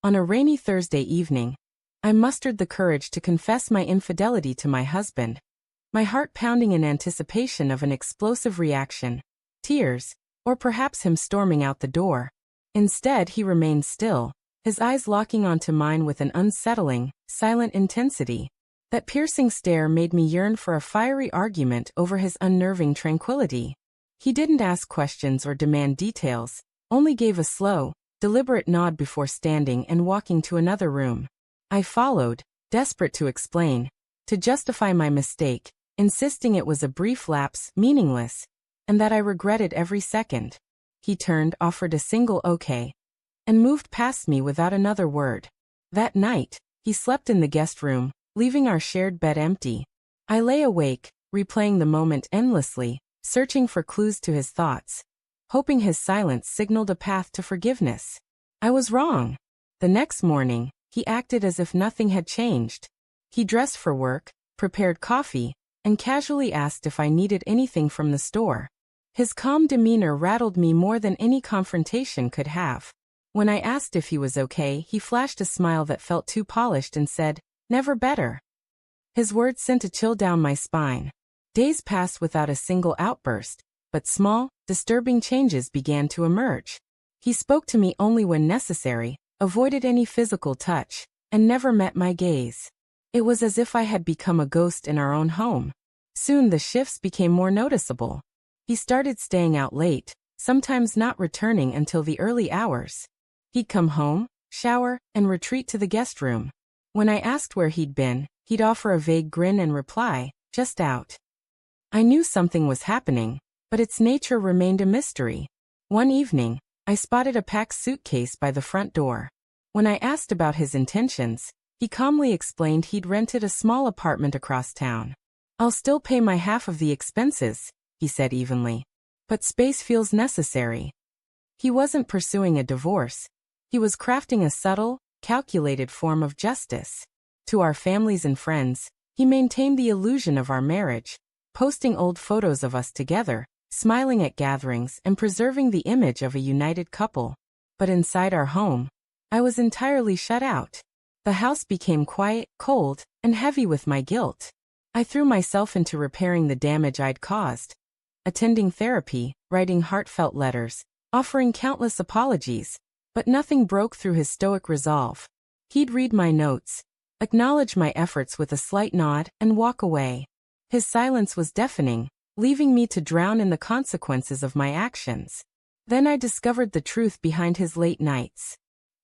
On a rainy Thursday evening, I mustered the courage to confess my infidelity to my husband, my heart pounding in anticipation of an explosive reaction, tears, or perhaps him storming out the door. Instead, he remained still, his eyes locking onto mine with an unsettling, silent intensity. That piercing stare made me yearn for a fiery argument over his unnerving tranquility. He didn't ask questions or demand details, only gave a slow, deliberate nod before standing and walking to another room. I followed, desperate to explain, to justify my mistake, insisting it was a brief lapse, meaningless, and that I regretted every second. He turned, offered a single okay, and moved past me without another word. That night, he slept in the guest room, leaving our shared bed empty. I lay awake, replaying the moment endlessly, searching for clues to his thoughts, hoping his silence signaled a path to forgiveness. I was wrong. The next morning, he acted as if nothing had changed. He dressed for work, prepared coffee, and casually asked if I needed anything from the store. His calm demeanor rattled me more than any confrontation could have. When I asked if he was okay, he flashed a smile that felt too polished and said, "Never better." His words sent a chill down my spine. Days passed without a single outburst, but small, disturbing changes began to emerge. He spoke to me only when necessary, avoided any physical touch, and never met my gaze. It was as if I had become a ghost in our own home. Soon the shifts became more noticeable. He started staying out late, sometimes not returning until the early hours. He'd come home, shower, and retreat to the guest room. When I asked where he'd been, he'd offer a vague grin and reply, "Just out." I knew something was happening, but its nature remained a mystery. One evening, I spotted a packed suitcase by the front door. When I asked about his intentions, he calmly explained he'd rented a small apartment across town. "I'll still pay my half of the expenses," he said evenly. "But space feels necessary." He wasn't pursuing a divorce. He was crafting a subtle, calculated form of justice. To our families and friends, he maintained the illusion of our marriage, posting old photos of us together, smiling at gatherings and preserving the image of a united couple. But inside our home, I was entirely shut out. The house became quiet, cold, and heavy with my guilt. I threw myself into repairing the damage I'd caused, attending therapy, writing heartfelt letters, offering countless apologies, but nothing broke through his stoic resolve. He'd read my notes, acknowledge my efforts with a slight nod, and walk away. His silence was deafening, leaving me to drown in the consequences of my actions. Then I discovered the truth behind his late nights.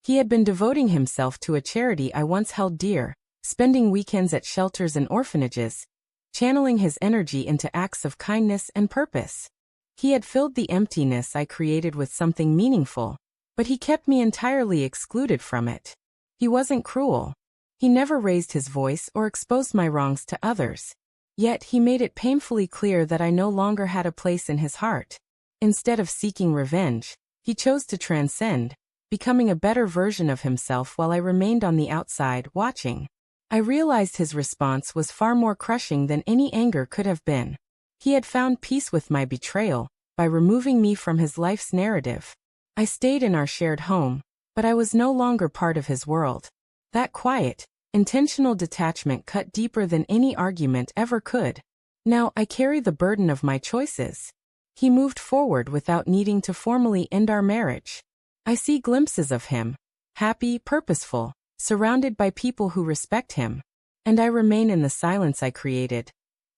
He had been devoting himself to a charity I once held dear, spending weekends at shelters and orphanages, channeling his energy into acts of kindness and purpose. He had filled the emptiness I created with something meaningful, but he kept me entirely excluded from it. He wasn't cruel. He never raised his voice or exposed my wrongs to others. Yet he made it painfully clear that I no longer had a place in his heart. Instead of seeking revenge, he chose to transcend, becoming a better version of himself while I remained on the outside, watching. I realized his response was far more crushing than any anger could have been. He had found peace with my betrayal, by removing me from his life's narrative. I stayed in our shared home, but I was no longer part of his world. That quiet, intentional detachment cut deeper than any argument ever could. Now I carry the burden of my choices. He moved forward without needing to formally end our marriage. I see glimpses of him, happy, purposeful, surrounded by people who respect him. And I remain in the silence I created,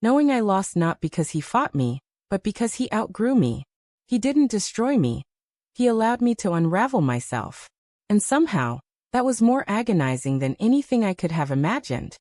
knowing I lost not because he fought me, but because he outgrew me. He didn't destroy me. He allowed me to unravel myself. And somehow, that was more agonizing than anything I could have imagined.